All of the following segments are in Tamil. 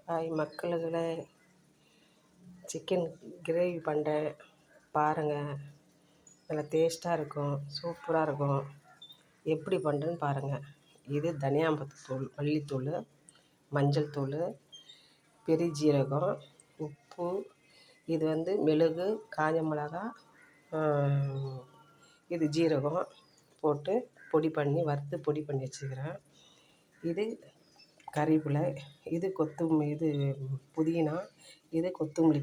ஹாய் மக்களுகளே, சிக்கன் கிரேவி பண்ணுறேன் பாருங்கள். நல்லா டேஸ்ட்டாக இருக்கும், சூப்பராக இருக்கும். எப்படி பண்ணுறேன்னு பாருங்கள். இது தனியாம்பத்தூள், மல்லித்தூள், மஞ்சள் தூள், பெருஞ்சீரகம், உப்பு, இது மிளகு, காஞ்ச மிளகா, இது ஜீரகம் போட்டு பொடி பண்ணி வறுத்து பொடி பண்ணி வச்சுக்கிறேன். இது கறிவேப்பிலை, இது இது புதினா, இது கொத்தமல்லி,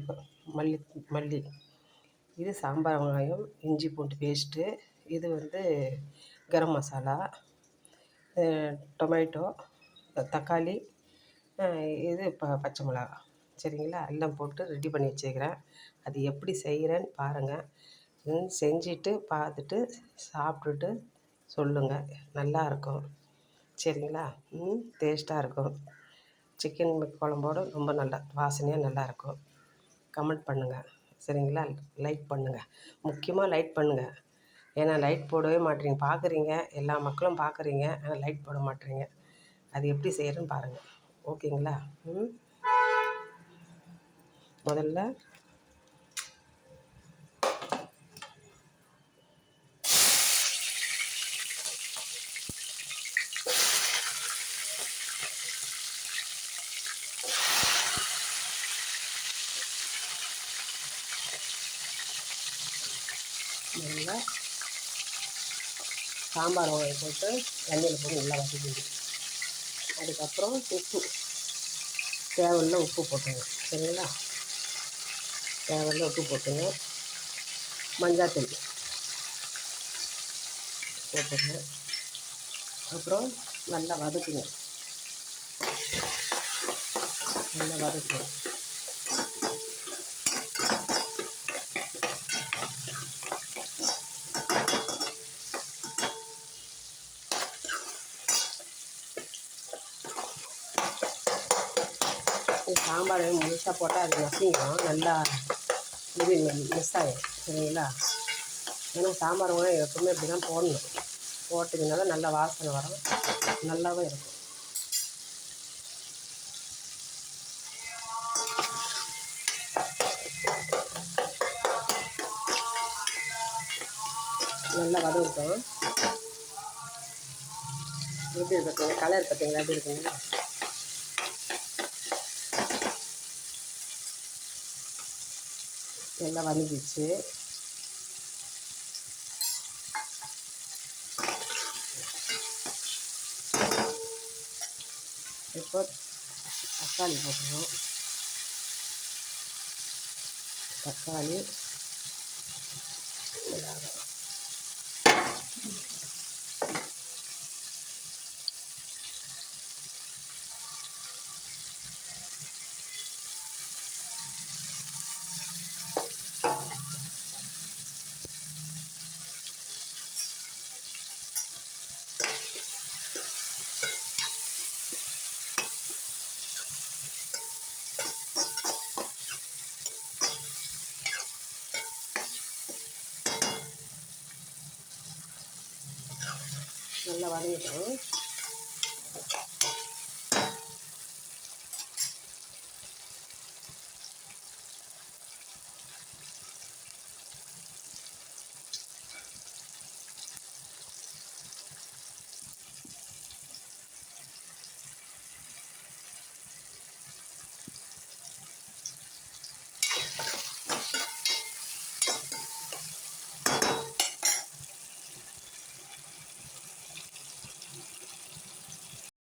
மல்லி, இது சாம்பார் வெங்காயம், இஞ்சி பூண்டு பேஸ்ட்டு, இது கரம் மசாலா, டொமேட்டோ, தக்காளி, இது பச்சை மிளகா. சரிங்களா? எல்லாம் போட்டு ரெடி பண்ணி வச்சுக்கிறேன். அது எப்படி செய்கிறேன்னு பாருங்கள். செஞ்சுட்டு பார்த்துட்டு சாப்பிட்டுட்டு சொல்லுங்கள். நல்லாயிருக்கும். சரிங்களா? டேஸ்ட்டாக இருக்கும். சிக்கன் குழம்போடு ரொம்ப நல்லா வாசனையாக நல்லாயிருக்கும். கமெண்ட் பண்ணுங்கள். சரிங்களா? லைக் பண்ணுங்கள். முக்கியமாக லைக் பண்ணுங்கள். ஏன்னா லைக் போடவே மாட்டேறீங்க. பார்க்குறீங்க, எல்லா மக்களும் பார்க்குறீங்க, ஆனால் லைக் போட மாட்டேறீங்க. அது எப்படி செய்கிறேன்னு பாருங்கள். ஓகேங்களா? முதல்ல நல்லா சாம்பார் வெங்காயம் போட்டு எண்ணெயில் போட்டு நல்லா வதக்கிடுங்க. அதுக்கப்புறம் உப்பு, தேவையில்ல உப்பு போட்டுங்க. சரிங்களா? தேவையில்ல உப்பு போட்டுங்க. மஞ்சாத்தூள் போட்டுங்க. அப்புறம் நல்லா வதக்குங்க. நல்லா வதக்குங்க. சாம்பார் முழுசாக போட்டால் அது நசிங்கும், நல்லா இது மிஸ் ஆகிடும். சரிங்களா? ஏன்னா சாம்பார் கூட எப்பவுமே இப்படி தான் போடணும். போட்டிங்கனால நல்லா வாசனை வரும், நல்லாவும் இருக்கும். நல்லா வதங்கட்டும். எப்படி இருக்குங்க கலர் பார்த்தீங்களா? எப்படி இருக்குங்க? நல்லா வதங்கிடுச்சு. இப்போ தக்காளி போட்டுருவோம். தக்காளி நல்லா வதங்கிட்டோம்.